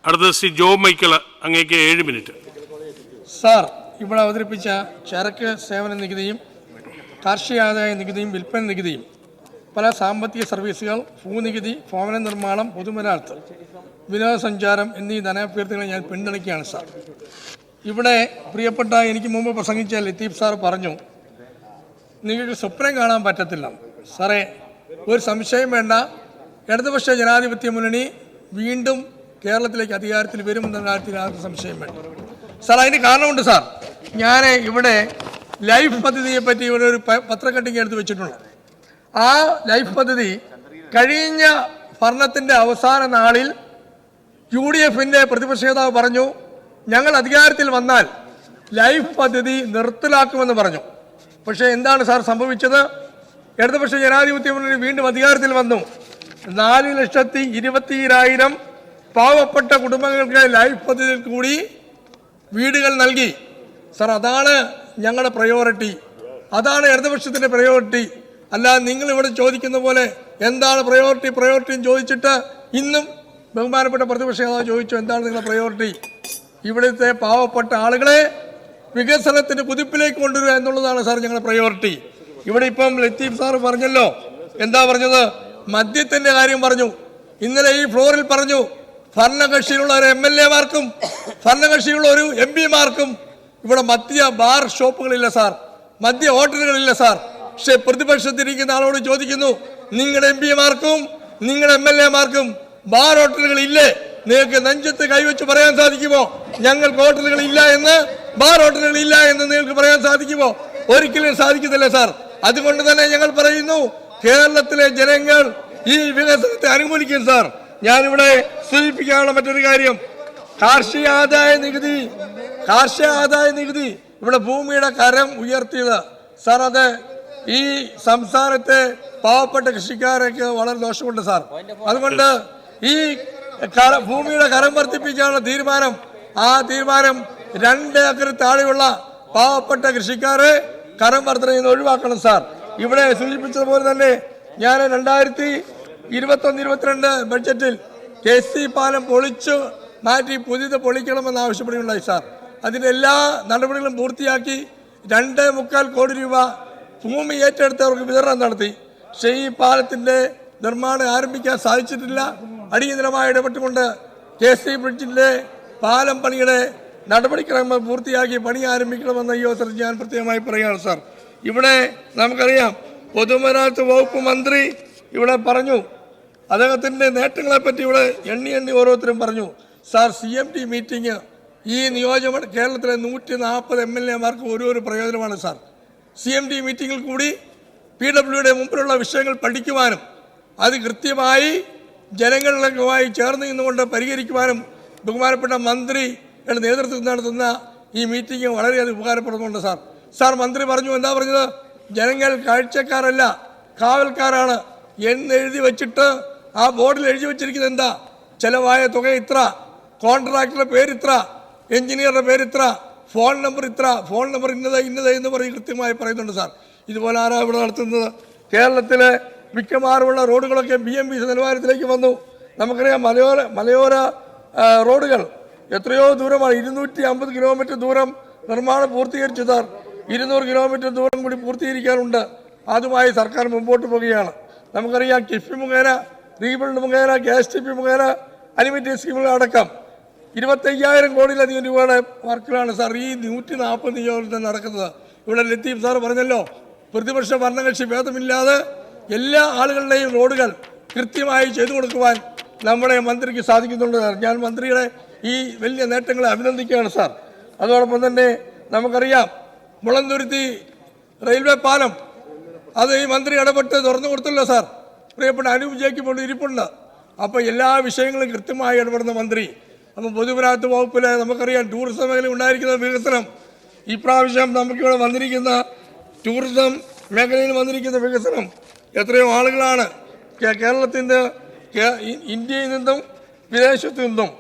അടുത്ത ശ്രീ ജോ മൈക്കിൾ, അങ്ങേക്ക് 7 minute. Sir, ഇവിടെ അവതരിപ്പിച്ച ചരക്ക് സേവന നികുതിയും കാർഷിക ആദായ നികുതിയും വിൽപ്പന നികുതിയും പല സാമ്പത്തിക സർവീസുകൾ, ഭൂനികുതി, ഭവന നിർമ്മാണം, പൊതുമരാമത്ത്, വിനോദസഞ്ചാരം എന്നീ ധനാഭ്യർത്ഥനകളെ ഞാൻ പിന്തുണയ്ക്കുകയാണ് സാർ. ഇവിടെ പ്രിയപ്പെട്ട എനിക്ക് മുമ്പ് പ്രസംഗിച്ച ലത്തീഫ് സാർ പറഞ്ഞു, നിങ്ങൾക്ക് സ്വപ്നം കാണാൻ പറ്റത്തില്ല. സാറേ, ഒരു സംശയം വേണ്ട, ഇടതുപക്ഷ ജനാധിപത്യ മുന്നണി വീണ്ടും കേരളത്തിലേക്ക് അധികാരത്തിൽ വരുമെന്ന കാര്യത്തിൽ ആർക്കും സംശയം വേണ്ട സാർ. അതിന് കാരണമുണ്ട് സാർ. ഞാൻ ഇവിടെ ലൈഫ് പദ്ധതിയെ പറ്റി ഇവിടെ ഒരു പത്രക്കട്ടിങ് എടുത്ത് വെച്ചിട്ടുണ്ട്. ആ ലൈഫ് പദ്ധതി കഴിഞ്ഞ ഭരണത്തിൻ്റെ അവസാന നാളിൽ UDFിൻ്റെ പ്രതിപക്ഷ നേതാവ് പറഞ്ഞു, ഞങ്ങൾ അധികാരത്തിൽ വന്നാൽ ലൈഫ് പദ്ധതി നിർത്തലാക്കുമെന്ന് പറഞ്ഞു. പക്ഷേ എന്താണ് സാർ സംഭവിച്ചത്? ഇടതുപക്ഷ ജനാധിപത്യ മുന്നണി വീണ്ടും അധികാരത്തിൽ വന്നു. 4,20,000 പാവപ്പെട്ട കുടുംബങ്ങൾക്ക് ലൈഫ് പദ്ധതിയിൽ കൂടി വീടുകൾ നൽകി സാർ. അതാണ് ഞങ്ങളുടെ പ്രയോറിറ്റി, അതാണ് ഇടതുപക്ഷത്തിൻ്റെ പ്രയോറിറ്റി. അല്ലാതെ നിങ്ങളിവിടെ ചോദിക്കുന്ന പോലെ എന്താണ് പ്രയോറിറ്റി ചോദിച്ചിട്ട് ഇന്നും ബഹുമാനപ്പെട്ട പ്രതിപക്ഷ നേതാവ് ചോദിച്ചു, എന്താണ് നിങ്ങളുടെ പ്രയോറിറ്റി? ഇവിടുത്തെ പാവപ്പെട്ട ആളുകളെ വികസനത്തിൻ്റെ കുതിപ്പിലേക്ക് കൊണ്ടുവരിക എന്നുള്ളതാണ് സാർ ഞങ്ങളുടെ പ്രയോറിറ്റി. ഇവിടെ ഇപ്പം ലത്തീഫ് സാറ് പറഞ്ഞല്ലോ, എന്താ പറഞ്ഞത്? മദ്യത്തിൻ്റെ കാര്യം പറഞ്ഞു. ഇന്നലെ ഈ ഫ്ലോറിൽ പറഞ്ഞു, ഭരണകക്ഷിയിലുള്ള ഒരു MLA-മാർക്കും ഭരണകക്ഷിയുള്ള ഒരു MP-മാർക്കും ഇവിടെ മദ്യ ബാർ ഷോപ്പുകളില്ല സാർ, മദ്യ ഹോട്ടലുകളില്ല സാർ. പക്ഷെ പ്രതിപക്ഷത്തിരിക്കുന്ന ആളോട് ചോദിക്കുന്നു, നിങ്ങളുടെ MP-മാർക്കും നിങ്ങളുടെ MLA-മാർക്കും ബാർ ഹോട്ടലുകളില്ലേ? നിങ്ങൾക്ക് നെഞ്ചത്ത് കൈവച്ച് പറയാൻ സാധിക്കുമോ ഞങ്ങൾക്ക് ഹോട്ടലുകളില്ല എന്ന്, ബാർ ഹോട്ടലുകളില്ല എന്ന് നിങ്ങൾക്ക് പറയാൻ സാധിക്കുമോ? ഒരിക്കലും സാധിക്കത്തില്ല സാർ. അതുകൊണ്ട് തന്നെ ഞങ്ങൾ പറയുന്നു, കേരളത്തിലെ ജനങ്ങൾ ഈ വികസനത്തെ അനുകൂലിക്കും സാർ. ഞാനിവിടെ സൂചിപ്പിക്കാനുള്ള മറ്റൊരു കാര്യം, കാർഷിക ആദായ നികുതി ഇവിടെ ഭൂമിയുടെ കരം ഉയർത്തിയത് സാർ, അത് ഈ സംസ്ഥാനത്തെ പാവപ്പെട്ട കൃഷിക്കാരൊക്കെ വളരെ ദോഷമുണ്ട് സാർ. അതുകൊണ്ട് ഈ ഭൂമിയുടെ കരം വർദ്ധിപ്പിക്കാനുള്ള തീരുമാനം, ആ തീരുമാനം 2 ഏക്കർ താഴെയുള്ള പാവപ്പെട്ട കൃഷിക്കാരെ കരം വർധനയിൽ നിന്ന് ഒഴിവാക്കണം സാർ. ഇവിടെ സൂചിപ്പിച്ചതുപോലെ തന്നെ ഞാൻ 2021-22 ബഡ്ജറ്റിൽ KC പാലം പൊളിച്ചു മാറ്റി പുതിയത് പൊളിക്കണമെന്ന് ആവശ്യപ്പെടുകയുണ്ടായി സാർ. അതിൻ്റെ എല്ലാ നടപടികളും പൂർത്തിയാക്കി 2.25 കോടി രൂപ ഭൂമി ഏറ്റെടുത്തവർക്ക് വിതരണം നടത്തി. പക്ഷേ ഈ പാലത്തിൻ്റെ നിർമ്മാണം ആരംഭിക്കാൻ സാധിച്ചിട്ടില്ല. അടിയന്തരമായി ഇടപെട്ടുകൊണ്ട് KC ബ്രിഡ്ജിൻ്റെ പാലം പണിയുടെ നടപടിക്രമം പൂർത്തിയാക്കി പണി ആരംഭിക്കണമെന്ന് ഈ അവസരത്തിൽ ഞാൻ പ്രത്യേകമായി പറയുകയാണ് സാർ. ഇവിടെ നമുക്കറിയാം, പൊതുമരാമത്ത് വകുപ്പ് മന്ത്രി ഇവിടെ പറഞ്ഞു, അദ്ദേഹത്തിൻ്റെ നേട്ടങ്ങളെപ്പറ്റി ഇവിടെ എണ്ണി ഓരോരുത്തരും പറഞ്ഞു സാർ. CMT മീറ്റിംഗ് ഈ കേരളത്തിലെ 140 MLA-മാർക്ക് ഒരു പ്രയോജനമാണ് സാർ. CMT മീറ്റിങ്ങിൽ കൂടി PWയുടെ മുമ്പിലുള്ള വിഷയങ്ങൾ പഠിക്കുവാനും അത് കൃത്യമായി ജനങ്ങളുമായി ചേർന്ന് നിന്നുകൊണ്ട് പരിഹരിക്കുവാനും ബഹുമാനപ്പെട്ട മന്ത്രിയുടെ നേതൃത്വത്തിൽ നടത്തുന്ന ഈ മീറ്റിംഗ് വളരെയധികം ഉപകാരപ്പെടുന്നുണ്ട് സാർ. സാർ, മന്ത്രി പറഞ്ഞു, എന്താ പറഞ്ഞത്? ജനങ്ങൾ കാഴ്ചക്കാരല്ല, കാവൽക്കാരാണ് എന്ന് എഴുതി വെച്ചിട്ട് ആ ബോർഡിൽ എഴുതി വെച്ചിരിക്കുന്നത് എന്താ? ചെലവായ തുക ഇത്ര, കോൺട്രാക്ടറുടെ പേര് ഇത്ര, എഞ്ചിനീയറുടെ പേര് ഇത്ര, ഫോൺ നമ്പർ ഇത്ര, ഫോൺ നമ്പർ ഇന്നത് എന്ന് പറഞ്ഞ് കൃത്യമായി പറയുന്നുണ്ട് സാർ. ഇതുപോലെ ആരാ ഇവിടെ നടത്തുന്നത്? കേരളത്തിലെ മിക്കവാറുമുള്ള റോഡുകളൊക്കെ BMBC നിലവാരത്തിലേക്ക് വന്നു. നമുക്കറിയാം, മലയോര റോഡുകൾ എത്രയോ ദൂരമാണ്, 250 കിലോമീറ്റർ ദൂരം നിർമ്മാണം പൂർത്തീകരിച്ചു സാർ. 200 കിലോമീറ്റർ ദൂരം കൂടി പൂർത്തീകരിക്കാനുണ്ട്. അതുമായി സർക്കാർ മുമ്പോട്ട് പോവുകയാണ്. നമുക്കറിയാം, കിഫ്ബി മുഖേന, റീബിൽഡ് മുഖേന, KSTP മുഖേന, അനിമേറ്റഡ് സ്കീമുകൾ അടക്കം 25,000 കോടിയിലധികം രൂപയുടെ വർക്കുകളാണ് സാർ ഈ 140 നിയോജകത്തിൽ നടക്കുന്നത്. ഇവിടെ ലത്തീഫ് സാർ പറഞ്ഞല്ലോ, പ്രതിപക്ഷ ഭരണകക്ഷി ഭേദമില്ലാതെ എല്ലാ ആളുകളുടെയും റോഡുകൾ കൃത്യമായി ചെയ്തു കൊടുക്കുവാൻ നമ്മുടെ മന്ത്രിക്ക് സാധിക്കുന്നുണ്ട് സാർ. ഞാൻ മന്ത്രിയുടെ ഈ വലിയ നേട്ടങ്ങളെ അഭിനന്ദിക്കുകയാണ് സാർ. അതോടൊപ്പം തന്നെ നമുക്കറിയാം, മുളന്തുരുത്തി റെയിൽവേ പാലം അത് ഈ മന്ത്രി ഇടപെട്ട് തുറന്നു കൊടുത്തല്ലോ സാർ. പ്രിയപ്പെട്ട അനൂപ് ജേക്ക് ഇപ്പോൾ ഇരിപ്പുണ്ട്. അപ്പോൾ എല്ലാ വിഷയങ്ങളും കൃത്യമായി ഇടപെടുന്ന മന്ത്രി. അപ്പോൾ പൊതുമരാമത്ത് വകുപ്പിലെ നമുക്കറിയാം, ടൂറിസം മേഖല ഉണ്ടായിരിക്കുന്ന വികസനം, ഇപ്രാവശ്യം നമുക്കിവിടെ വന്നിരിക്കുന്ന ടൂറിസം മേഖലയിൽ വന്നിരിക്കുന്ന വികസനം, എത്രയോ ആളുകളാണ് കേരളത്തിൻ്റെ, ഇന്ത്യയിൽ നിന്നും വിദേശത്തു നിന്നും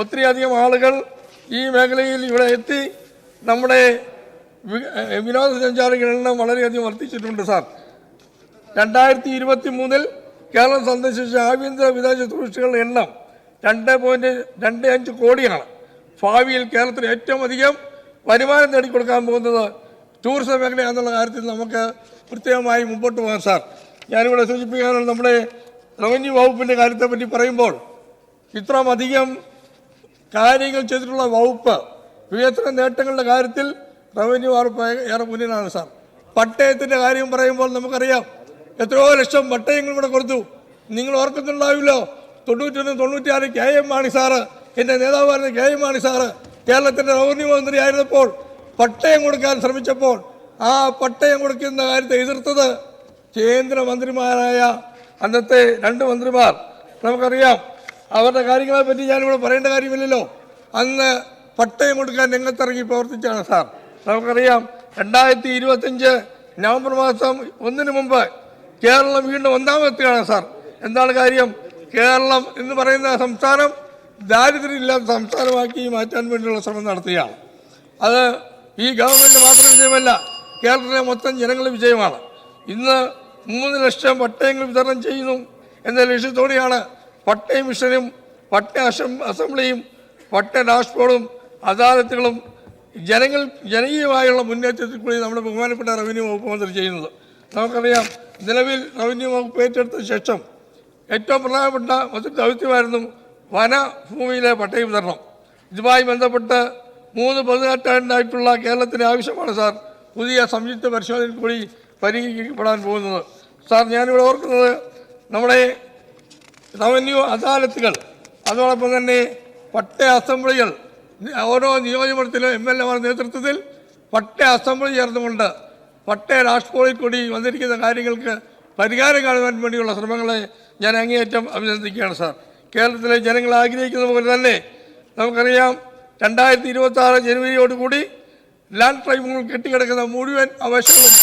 ഒത്തിരിയധികം ആളുകൾ ഈ മേഖലയിൽ ഇവിടെ എത്തി നമ്മുടെ വിനോദസഞ്ചാരികളുടെ എണ്ണം വളരെയധികം വർദ്ധിച്ചിട്ടുണ്ട് സാർ. 2023 കേരളം സന്ദർശിച്ച ആഭ്യന്തര വിദേശ ടൂറിസ്റ്റുകളുടെ എണ്ണം 2.25 കോടിയാണ്. ഭാവിയിൽ കേരളത്തിന് ഏറ്റവും അധികം വരുമാനം നേടിക്കൊടുക്കാൻ പോകുന്നത് ടൂറിസം മേഖലയാണെന്നുള്ള കാര്യത്തിൽ നമുക്ക് പ്രത്യേകമായി മുമ്പോട്ട് പോകാം സാർ. ഞാനിവിടെ സൂചിപ്പിക്കാനുള്ള നമ്മുടെ റവന്യൂ വകുപ്പിൻ്റെ കാര്യത്തെപ്പറ്റി പറയുമ്പോൾ ഇത്രമധികം കാര്യങ്ങൾ ചെയ്തിട്ടുള്ള വകുപ്പ് വികസന നേട്ടങ്ങളുടെ കാര്യത്തിൽ റവന്യൂ വകുപ്പ് ഏറെ മുന്നിലാണ് സാർ. പട്ടയത്തിൻ്റെ കാര്യം പറയുമ്പോൾ നമുക്കറിയാം എത്രയോ ലക്ഷം പട്ടയങ്ങൾ ഇവിടെ കൊടുത്തു. നിങ്ങൾ ഓർക്കുന്നുണ്ടാവില്ലോ 91-96 KM മാണി സാറ്, എൻ്റെ നേതാവായിരുന്ന KM മാണി സാറ് കേരളത്തിൻ്റെ റവന്യൂ മന്ത്രി ആയിരുന്നപ്പോൾ പട്ടയം കൊടുക്കാൻ ശ്രമിച്ചപ്പോൾ ആ പട്ടയം കൊടുക്കുന്ന കാര്യത്തെ എതിർത്തത് കേന്ദ്രമന്ത്രിമാരായ അന്നത്തെ 2 മന്ത്രിമാർ. നമുക്കറിയാം അവരുടെ കാര്യങ്ങളെ പറ്റി ഞാനിവിടെ പറയേണ്ട കാര്യമില്ലല്ലോ. അന്ന് പട്ടയം കൊടുക്കാൻ രംഗത്തിറങ്ങി പ്രവർത്തിച്ചാണ് സാർ. നമുക്കറിയാം 2025 നവംബർ മാസം 1 മുമ്പ് കേരളം വീണ്ടും ഒന്നാമത്തെയാണ് സാർ. എന്താണ് കാര്യം? കേരളം എന്ന് പറയുന്ന സംസ്ഥാനം ദാരിദ്ര്യമില്ലാത്ത സംസ്ഥാനമാക്കി മാറ്റാൻ വേണ്ടിയുള്ള ശ്രമം നടത്തുകയാണ്. അത് ഈ ഗവൺമെൻറ് മാത്രം വിജയമല്ല, കേരളത്തിലെ മൊത്തം ജനങ്ങളുടെ വിജയമാണ്. ഇന്ന് 3 ലക്ഷം പട്ടയങ്ങൾ വിതരണം ചെയ്യുന്നു എന്ന ലക്ഷ്യത്തോടെയാണ് പട്ടയ മിഷനും പട്ടയ അസംബ്ലിയും പട്ടയ ഡാഷ്ബോർഡും അദാലത്തുകളും ജനകീയമായുള്ള മുന്നേറ്റത്തിൽ കൂടി നമ്മുടെ ബഹുമാനപ്പെട്ട റവന്യൂ വകുപ്പ് മന്ത്രി ചെയ്യുന്നത്. നമുക്കറിയാം നിലവിൽ റവന്യൂ വകുപ്പ് ഏറ്റെടുത്ത ശേഷം ഏറ്റവും പ്രധാനപ്പെട്ട മറ്റൊരു ദൗത്യമായിരുന്നു വനഭൂമിയിലെ പട്ടയ വിതരണം. ഇതുമായി ബന്ധപ്പെട്ട് 3 പതിനെട്ടായിട്ടുള്ള കേരളത്തിന് ആവശ്യമാണ് സാർ പുതിയ സംയുക്ത പരിശോധനയിൽ കൂടി പരിഹരിക്കപ്പെടാൻ പോകുന്നത്. സാർ ഞാനിവിടെ ഓർക്കുന്നത് നമ്മുടെ റവന്യൂ അദാലത്തുകൾ, അതോടൊപ്പം തന്നെ പട്ടയ അസംബ്ലികൾ, ഓരോ നിയോജകമണ്ഡലത്തിലും MLA നേതൃത്വത്തിൽ പട്ടയ അസംബ്ലി ചേർന്നുകൊണ്ട് പട്ടയ ഡാഷ്ബോർഡിൽ കൂടി വന്നിരിക്കുന്ന കാര്യങ്ങൾക്ക് പരിഹാരം കാണുവാൻ വേണ്ടിയുള്ള ശ്രമങ്ങളെ ഞാൻ അങ്ങേയറ്റം അഭിനന്ദിക്കുകയാണ് സാർ. കേരളത്തിലെ ജനങ്ങൾ ആഗ്രഹിക്കുന്ന പോലെ തന്നെ നമുക്കറിയാം 2026 ജനുവരിയോടുകൂടി ലാൻഡ് ട്രൈബ്യൂണൽ കെട്ടിക്കിടക്കുന്ന മുഴുവൻ അവകാശങ്ങളും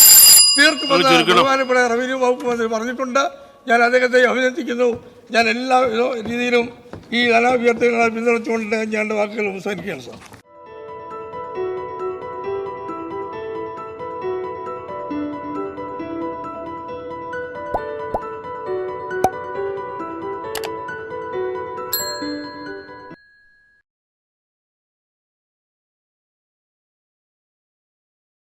തീർക്കുമെന്ന് ബഹുമാനപ്പെട്ട റവന്യൂ വകുപ്പ് മന്ത്രി പറഞ്ഞിട്ടുണ്ട്. ഞാൻ അദ്ദേഹത്തെ അഭിനന്ദിക്കുന്നു. ഞാൻ എല്ലാ രീതിയിലും ഈ ധനാഭ്യർത്ഥനകളെ പിന്തുണച്ചുകൊണ്ട് ഞാൻ എൻ്റെ വാക്കുകൾ അവസാനിക്കുകയാണ് സാർ.